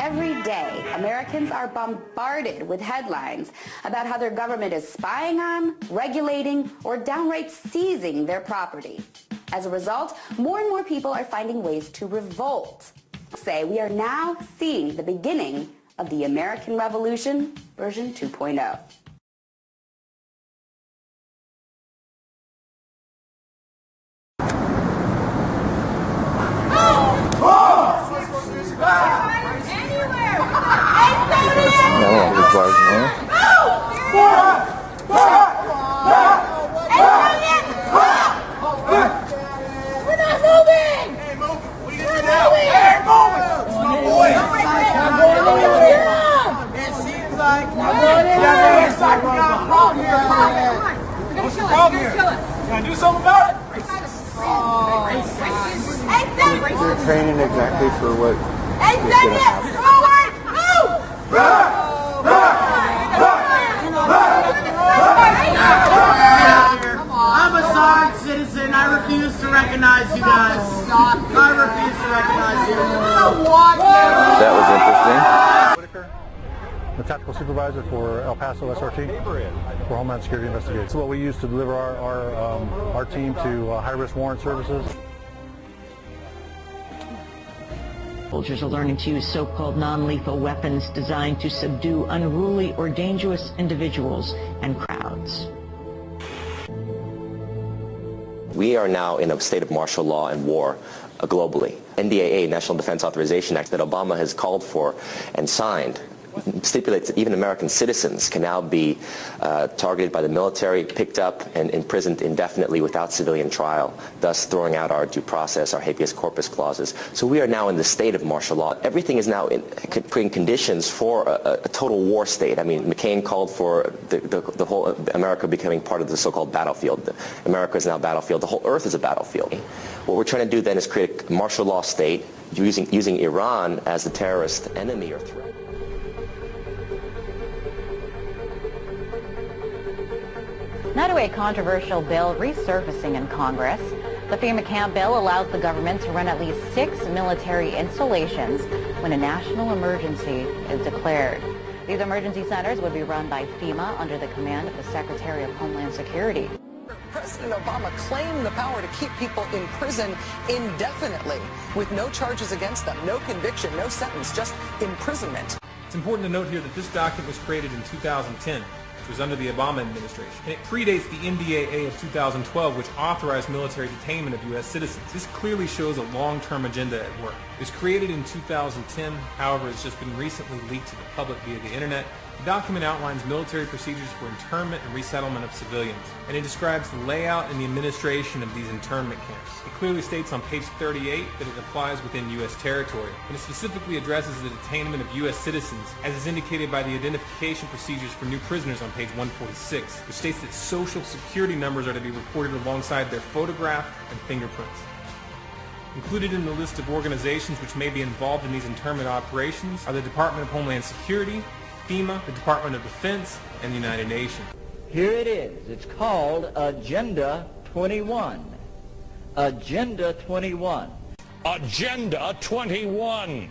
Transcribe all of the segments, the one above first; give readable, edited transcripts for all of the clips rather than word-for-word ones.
Every day, Americans are bombarded with headlines about how their government is spying on, regulating, or downright seizing their property. As a result, more and more people are finding ways to revolt. Say we are now seeing the beginning of the American Revolution version 2.0. What's the problem here? Can I do something about it? You're training exactly for what Hey, send it forward! Move! I'm a sorry citizen. I refuse to recognize you guys. I refuse to recognize you. That was interesting. The tactical supervisor for El Paso SRT for Homeland Security Investigations. It's what we use to deliver our team to high-risk warrant services. Soldiers are learning to use so-called non-lethal weapons designed to subdue unruly or dangerous individuals and crowds. We are now in a state of martial law and war globally. NDAA, National Defense Authorization Act, that Obama has called for and signed, stipulates that even American citizens can now be targeted by the military, picked up, and imprisoned indefinitely without civilian trial, thus throwing out our due process, our habeas corpus clauses. So we are now in the state of martial law. Everything is now creating conditions for a total war state. I mean, McCain called for the whole America becoming part of the so-called battlefield. America is now a battlefield. The whole earth is a battlefield. What we're trying to do then is create a martial law state using Iran as the terrorist enemy or threat. Now to a controversial bill resurfacing in Congress. The FEMA camp bill allows the government to run at least 6 military installations when a national emergency is declared. These emergency centers would be run by FEMA under the command of the Secretary of Homeland Security. President Obama claimed the power to keep people in prison indefinitely with no charges against them, no conviction, no sentence, just imprisonment. It's important to note here that this document was created in 2010. Which was under the Obama administration, and it predates the NDAA of 2012, which authorized military detainment of U.S. citizens. This clearly shows a long-term agenda at work. It was created in 2010, however, it's just been recently leaked to the public via the internet. The document outlines military procedures for internment and resettlement of civilians, and it describes the layout and the administration of these internment camps. It clearly states on page 38 that it applies within U.S. territory, and it specifically addresses the detainment of U.S. citizens, as is indicated by the identification procedures for new prisoners on page 146, which states that social security numbers are to be reported alongside their photograph and fingerprints. Included in the list of organizations which may be involved in these internment operations are the Department of Homeland Security, FEMA, the Department of Defense, and the United Nations. Here it is. It's called Agenda 21. Agenda 21. Agenda 21.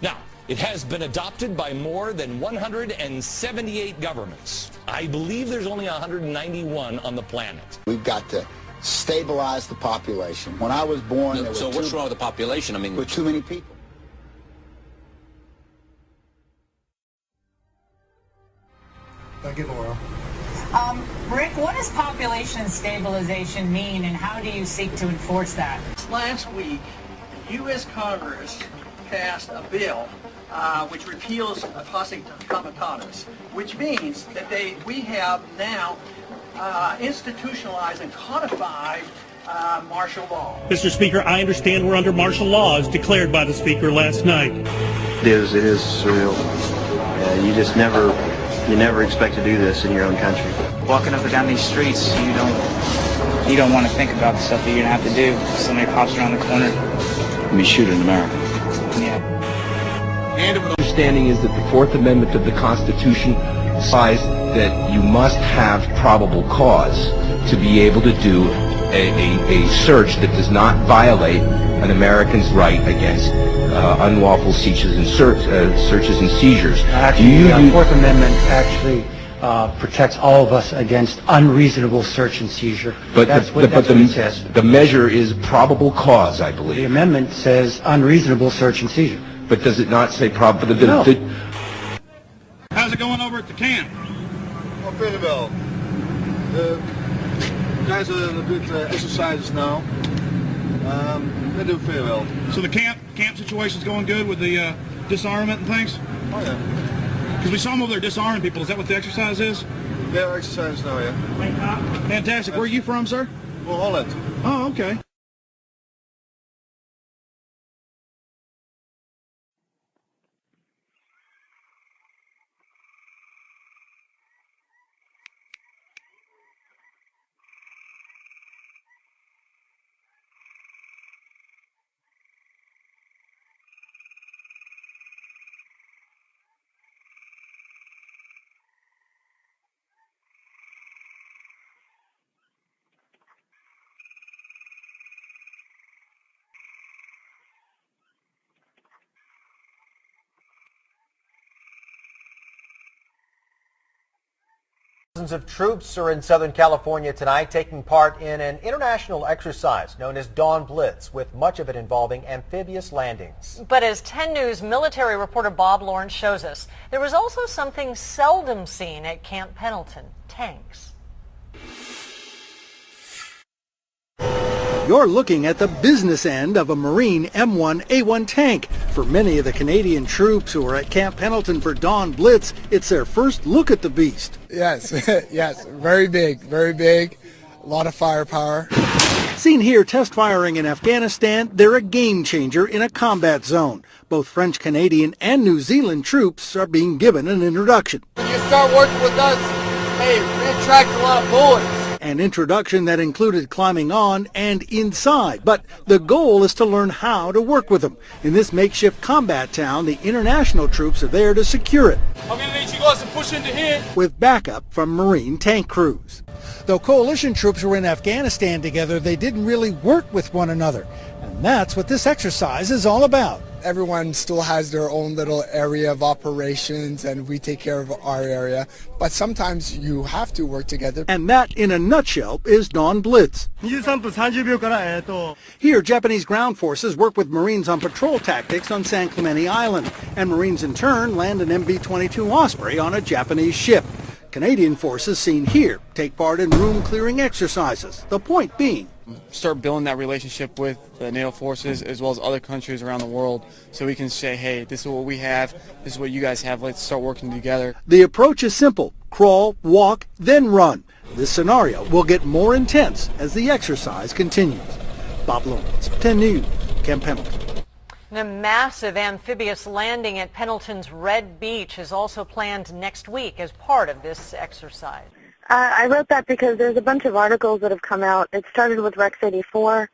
Now, it has been adopted by more than 178 governments. I believe there's only 191 on the planet. We've got to stabilize the population. When I was born, there so what's wrong with the population? I mean, with too many people. Thank you, Laura. Rick, what does population stabilization mean, and how do you seek to enforce that? Last week, the U.S. Congress passed a bill which repeals posse comitatus, which means that we have now institutionalized and codified martial law. Mr. Speaker, I understand we're under martial law as declared by the Speaker last night. It is surreal. You never expect to do this in your own country. Walking up and down these streets, you don't want to think about the stuff that you're going to have to do. So many cops around the corner. We shoot in America. Yeah. And the understanding is that the Fourth Amendment of the Constitution says that you must have probable cause to be able to do a search that does not violate an American's right against unlawful searches and seizures. Actually, the Fourth Amendment actually protects all of us against unreasonable search and seizure. But that's what it says. The measure is probable cause, I believe. The amendment says unreasonable search and seizure. But does it not say probable? No. How's it going over at the camp? Oh, pretty well. Guys are doing a bit exercises now. They do very well. So the camp situation's going good with the disarmament and things? Oh, yeah. Because we saw them over there disarming people. Is that what the exercise is? Yeah, exercise now, yeah. Fantastic. Where are you from, sir? Well, Holland. Oh, okay. Thousands of troops are in Southern California tonight taking part in an international exercise known as Dawn Blitz, with much of it involving amphibious landings. But as 10 News military reporter Bob Lawrence shows us, there was also something seldom seen at Camp Pendleton: tanks. You're looking at the business end of a Marine M1A1 tank. For many of the Canadian troops who are at Camp Pendleton for Dawn Blitz, it's their first look at the beast. Yes, yes, very big, a lot of firepower. Seen here test firing in Afghanistan, they're a game changer in a combat zone. Both French, Canadian, and New Zealand troops are being given an introduction. When you start working with us, hey, we attract a lot of bullets. An introduction that included climbing on and inside, but the goal is to learn how to work with them. In this makeshift combat town, the international troops are there to secure it, I'm going to need you guys to push into here. with backup from Marine tank crews. Though coalition troops were in Afghanistan together, they didn't really work with one another. And that's what this exercise is all about. Everyone still has their own little area of operations, and we take care of our area. But sometimes you have to work together. And that, in a nutshell, is Dawn Blitz. Here, Japanese ground forces work with Marines on patrol tactics on San Clemente Island, and Marines in turn land an MB-22 Osprey on a Japanese ship. Canadian forces seen here take part in room-clearing exercises, the point being start building that relationship with the NATO forces as well as other countries around the world, so we can say, hey, this is what we have, this is what you guys have, let's start working together. The approach is simple: crawl, walk, then run. This scenario will get more intense as the exercise continues. Bob Lawrence, 10 News, Camp Pendleton. And a massive amphibious landing at Pendleton's Red Beach is also planned next week as part of this exercise. I wrote that because there's a bunch of articles that have come out. It started with Rex 84,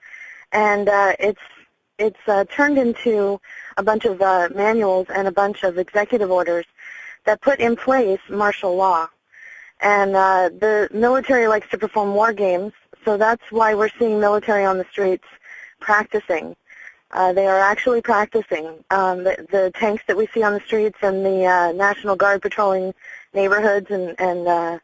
and it's turned into a bunch of manuals and a bunch of executive orders that put in place martial law. And the military likes to perform war games, so that's why we're seeing military on the streets practicing. They are actually practicing. The tanks that we see on the streets and the National Guard patrolling neighborhoods and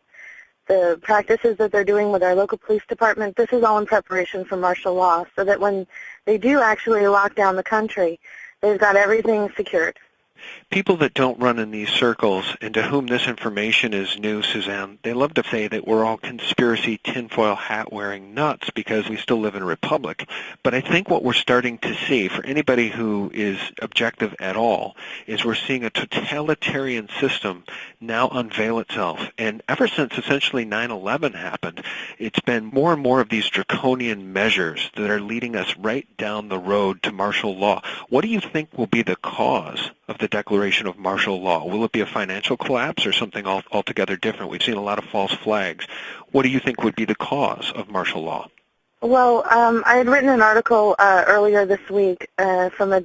the practices that they're doing with our local police department, this is all in preparation for martial law, so that when they do actually lock down the country, they've got everything secured. People that don't run in these circles and to whom this information is new, Suzanne, they love to say that we're all conspiracy tinfoil hat wearing nuts because we still live in a republic. But I think what we're starting to see, for anybody who is objective at all, is we're seeing a totalitarian system now unveil itself. And ever since essentially 9/11 happened, it's been more and more of these draconian measures that are leading us right down the road to martial law. What do you think will be the cause of the declaration of martial law? Will it be a financial collapse or something altogether different? We've seen a lot of false flags. What do you think would be the cause of martial law? Well, I had written an article earlier this week from a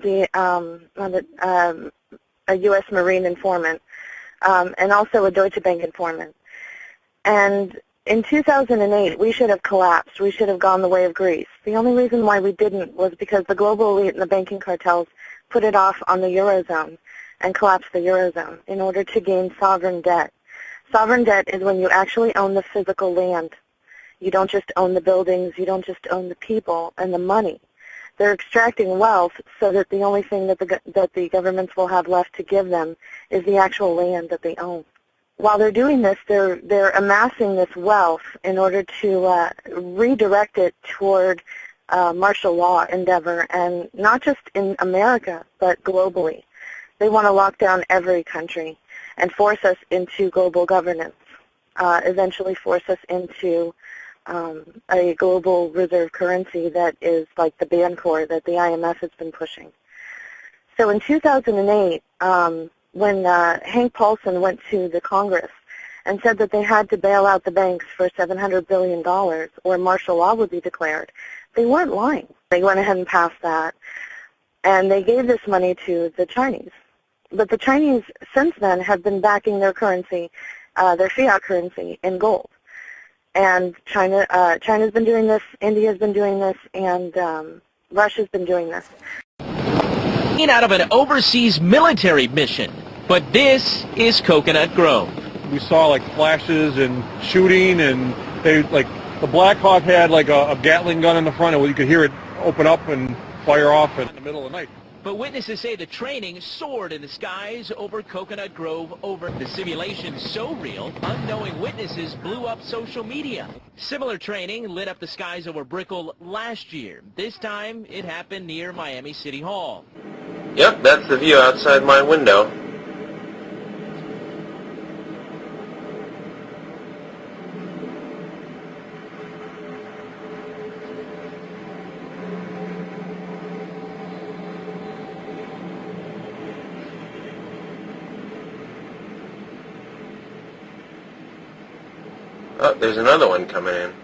U.S. Marine informant and also a Deutsche Bank informant. And In 2008, we should have collapsed. We should have gone the way of Greece. The only reason why we didn't was because the global elite and the banking cartels put it off on the Eurozone and collapsed the Eurozone in order to gain sovereign debt. Sovereign debt is when you actually own the physical land. You don't just own the buildings. You don't just own the people and the money. They're extracting wealth so that the only thing that the governments will have left to give them is the actual land that they own. While they're doing this, they're amassing this wealth in order to redirect it toward martial law endeavor, and not just in America, but globally. They want to lock down every country and force us into global governance, eventually force us into a global reserve currency that is like the Bancor that the IMF has been pushing. So in 2008, when Hank Paulson went to the Congress and said that they had to bail out the banks for $700 billion or martial law would be declared, they weren't lying. They went ahead and passed that, and they gave this money to the Chinese. But the Chinese, since then, have been backing their currency, their fiat currency, in gold. And China's been doing this, India's been doing this, and Russia's been doing this. Out of an overseas military mission, but this is Coconut Grove. We saw like flashes and shooting, and they like the Black Hawk had like a Gatling gun in the front, and you could hear it open up and fire off in the middle of the night. But witnesses say the training soared in the skies over Coconut Grove. Over the simulation so real, unknowing witnesses blew up social media. Similar training lit up the skies over Brickell last year. This time it happened near Miami City Hall. Yep, that's the view outside my window. Oh, there's another one coming in.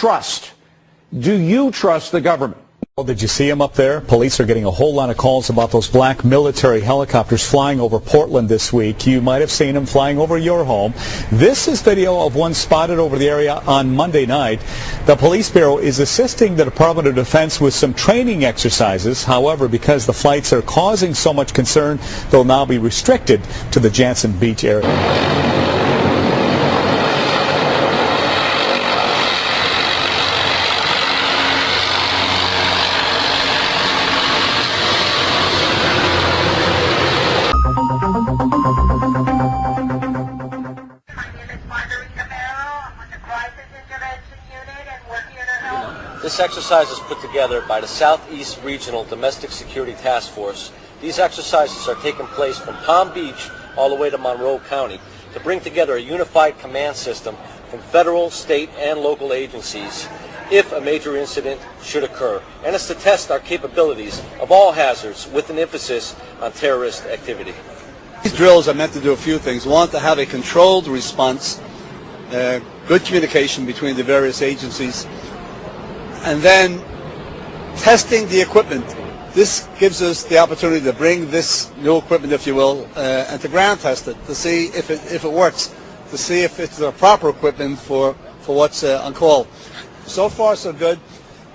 trust. Do you trust the government? Well, did you see him up there? Police are getting a whole lot of calls about those black military helicopters flying over Portland this week. You might have seen them flying over your home. This is video of one spotted over the area on Monday night. The Police Bureau is assisting the Department of Defense with some training exercises. However, because the flights are causing so much concern, they'll now be restricted to the Jantzen Beach area. This exercise is put together by the Southeast Regional Domestic Security Task Force. These exercises are taking place from Palm Beach all the way to Monroe County to bring together a unified command system from federal, state, and local agencies if a major incident should occur. And it's to test our capabilities of all hazards with an emphasis on terrorist activity. These drills are meant to do a few things. One, to have a controlled response, good communication between the various agencies, and then testing the equipment. This gives us the opportunity to bring this new equipment, if you will, and to ground test it to see if it works, to see if it's the proper equipment for what's on call. So far, so good.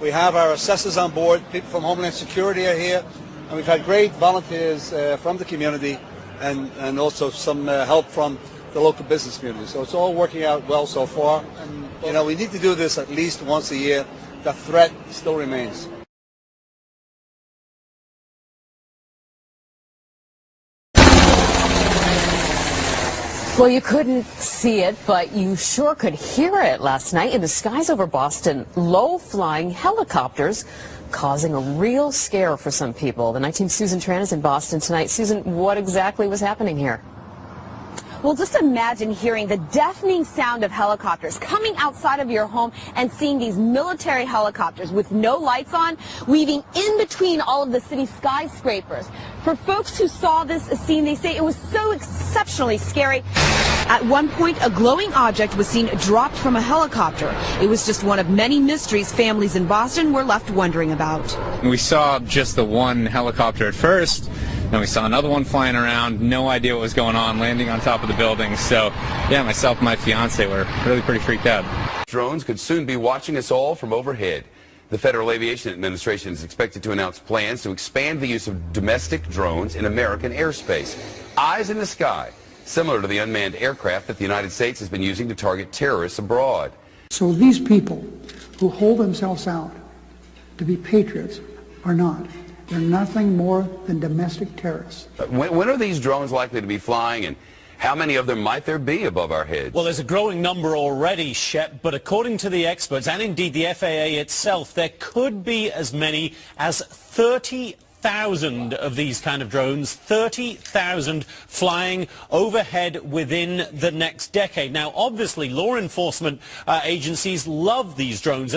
We have our assessors on board. People from Homeland Security are here, and we've had great volunteers from the community and also some help from the local business community. So it's all working out well so far. And you know, we need to do this at least once a year. The threat still remains. Well, you couldn't see it, but you sure could hear it last night in the skies over Boston. Low-flying helicopters causing a real scare for some people. The 19th Susan Tran is in Boston tonight. Susan, what exactly was happening here? Well, just imagine hearing the deafening sound of helicopters coming outside of your home and seeing these military helicopters with no lights on, weaving in between all of the city's skyscrapers. For folks who saw this scene, they say it was so exceptionally scary. At one point, a glowing object was seen dropped from a helicopter. It was just one of many mysteries families in Boston were left wondering about. We saw just the one helicopter at first. Then we saw another one flying around, no idea what was going on, landing on top of the building. So, yeah, myself and my fiance were really pretty freaked out. Drones could soon be watching us all from overhead. The Federal Aviation Administration is expected to announce plans to expand the use of domestic drones in American airspace. Eyes in the sky, similar to the unmanned aircraft that the United States has been using to target terrorists abroad. So these people who hold themselves out to be patriots are not. They're nothing more than domestic terrorists. When are these drones likely to be flying, and how many of them might there be above our heads? Well, there's a growing number already, Shep, but according to the experts, and indeed the FAA itself, there could be as many as 30,000 of these kind of drones, 30,000 flying overhead within the next decade. Now, obviously, law enforcement agencies love these drones.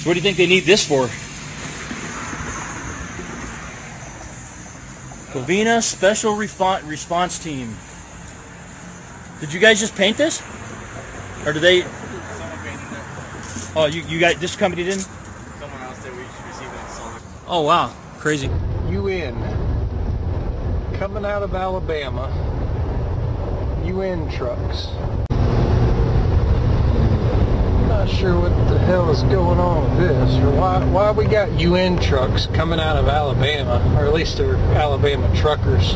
So what do you think they need this for? Covina Special Response Team. Did you guys just paint this? Or did they? Oh, you guys, this company didn't? Someone else did. We just received it installed. Oh, wow. Crazy. UN. Coming out of Alabama. UN trucks. Not sure what the hell is going on with this, or why we got UN trucks coming out of Alabama, or at least they're Alabama truckers.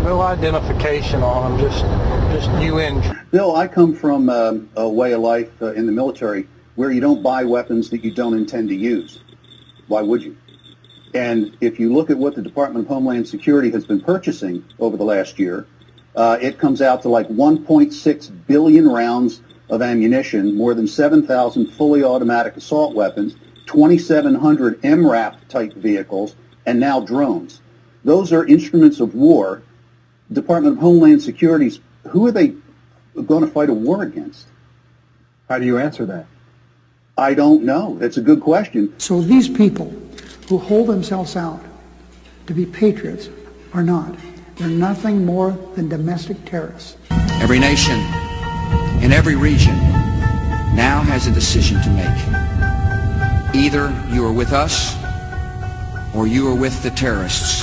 No identification on them, just UN. Bill, I come from a way of life in the military where you don't buy weapons that you don't intend to use. Why would you? And if you look at what the Department of Homeland Security has been purchasing over the last year, it comes out to like 1.6 billion rounds of ammunition, more than 7,000 fully automatic assault weapons, 2,700 MRAP-type vehicles, and now drones. Those are instruments of war. Department of Homeland Security's, who are they going to fight a war against? How do you answer that? I don't know. That's a good question. So these people who hold themselves out to be patriots are not. They're nothing more than domestic terrorists. Every nation in every region now has a decision to make. Either you are with us or you are with the terrorists.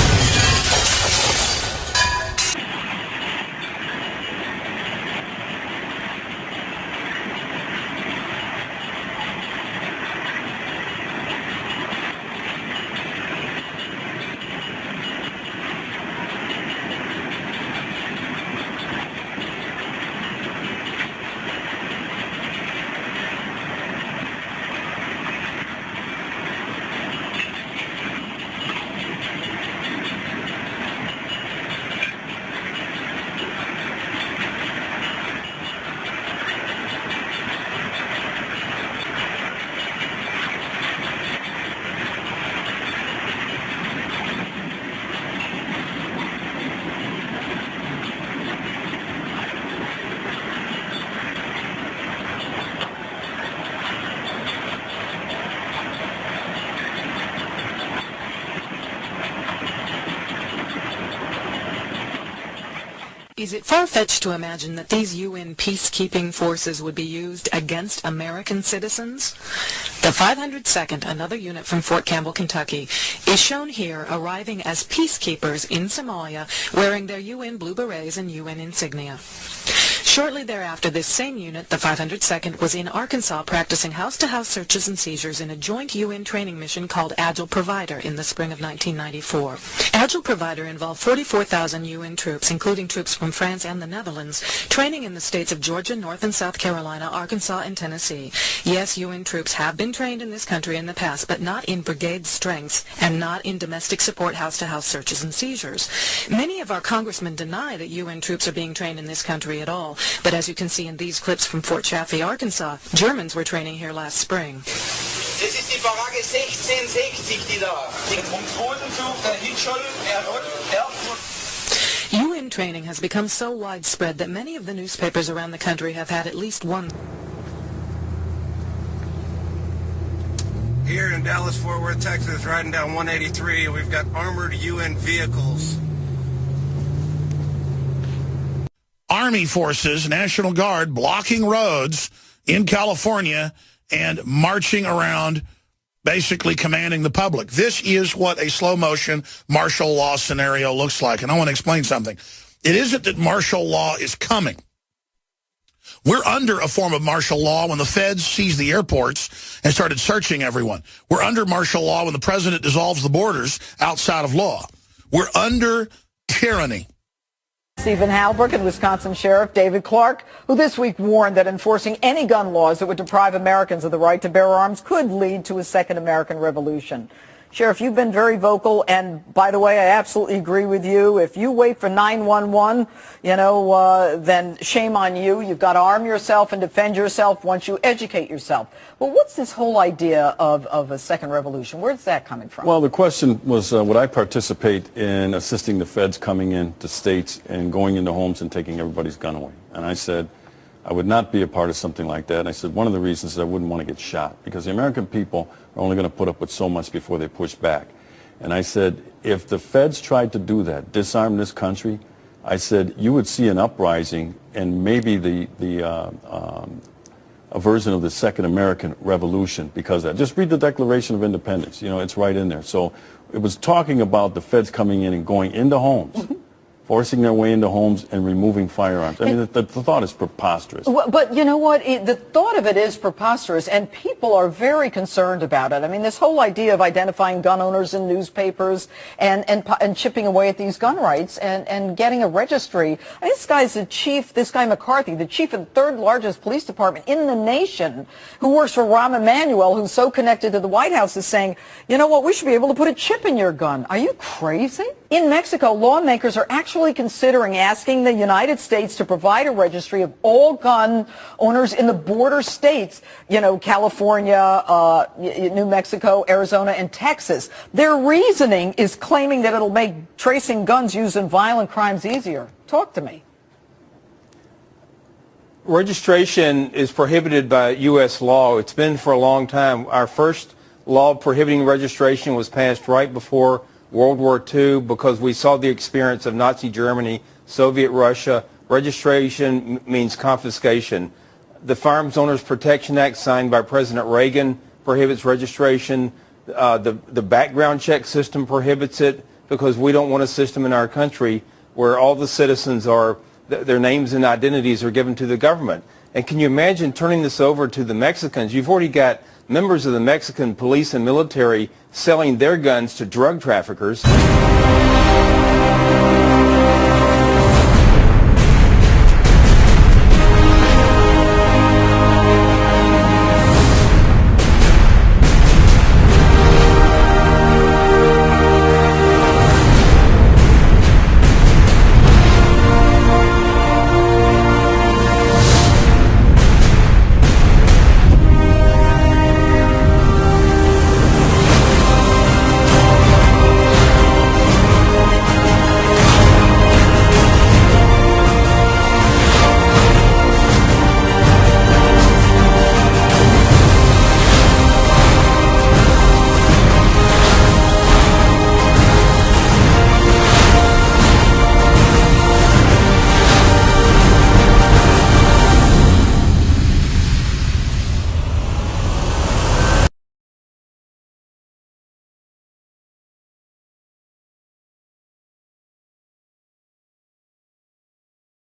Is it far-fetched to imagine that these UN peacekeeping forces would be used against American citizens? The 502nd, another unit from Fort Campbell, Kentucky, is shown here arriving as peacekeepers in Somalia, wearing their UN blue berets and UN insignia. Shortly thereafter, this same unit, the 502nd, was in Arkansas practicing house-to-house searches and seizures in a joint UN training mission called Agile Provider in the spring of 1994. Agile Provider involved 44,000 UN troops, including troops from France and the Netherlands, training in the states of Georgia, North and South Carolina, Arkansas, and Tennessee. Yes, UN troops have been trained in this country in the past, but not in brigade strengths and not in domestic support house-to-house searches and seizures. Many of our congressmen deny that UN troops are being trained in this country at all. But as you can see in these clips from Fort Chaffee, Arkansas, Germans were training here last spring. Das ist die Frage 1660, die da. UN training has become so widespread that many of the newspapers around the country have had at least one. Here in Dallas-Fort Worth, Texas, riding down 183, we've got armored UN vehicles. Army forces, National Guard, blocking roads in California and marching around, basically commanding the public. This is what a slow-motion martial law scenario looks like, and I want to explain something. It isn't that martial law is coming. We're under a form of martial law when the feds seized the airports and started searching everyone. We're under martial law when the president dissolves the borders outside of law. We're under tyranny. Stephen Halbrook and Wisconsin Sheriff David Clark, who this week warned that enforcing any gun laws that would deprive Americans of the right to bear arms could lead to a second American Revolution. Sheriff, you've been very vocal, and by the way, I absolutely agree with you. If you wait for 911, then shame on you. You've got to arm yourself and defend yourself once you educate yourself. Well, what's this whole idea of a second revolution? Where's that coming from? Well, the question was, would I participate in assisting the feds coming into states and going into homes and taking everybody's gun away? And I said, I would not be a part of something like that. And I said, one of the reasons is I wouldn't want to get shot, because the American people are only going to put up with so much before they push back. And I said, if the feds tried to do that, disarm this country, I said, you would see an uprising and maybe a version of the second American Revolution because of that. Just read the Declaration of Independence. It's right in there. So it was talking about the feds coming in and going into homes. Forcing their way into homes and removing firearms. I mean, the thought is preposterous. But you know what? The thought of it is preposterous, and people are very concerned about it. I mean, this whole idea of identifying gun owners in newspapers and chipping away at these gun rights and getting a registry. I mean, this guy McCarthy, the chief of the third largest police department in the nation, who works for Rahm Emanuel, who's so connected to the White House, is saying, you know what, we should be able to put a chip in your gun. Are you crazy? In Mexico, lawmakers are actually considering asking the United States to provide a registry of all gun owners in the border states, California, New Mexico, Arizona, and Texas. Their reasoning is claiming that it'll make tracing guns used in violent crimes easier. Talk to me. Registration is prohibited by U.S. law. It's been for a long time. Our first law prohibiting registration was passed right before World War II because we saw the experience of Nazi Germany, Soviet Russia. Registration means confiscation. The Firearms Owners Protection Act signed by President Reagan prohibits registration. The background check system prohibits it because we don't want a system in our country where all the citizens are, their names and identities are given to the government. And can you imagine turning this over to the Mexicans? You've already got members of the Mexican police and military selling their guns to drug traffickers.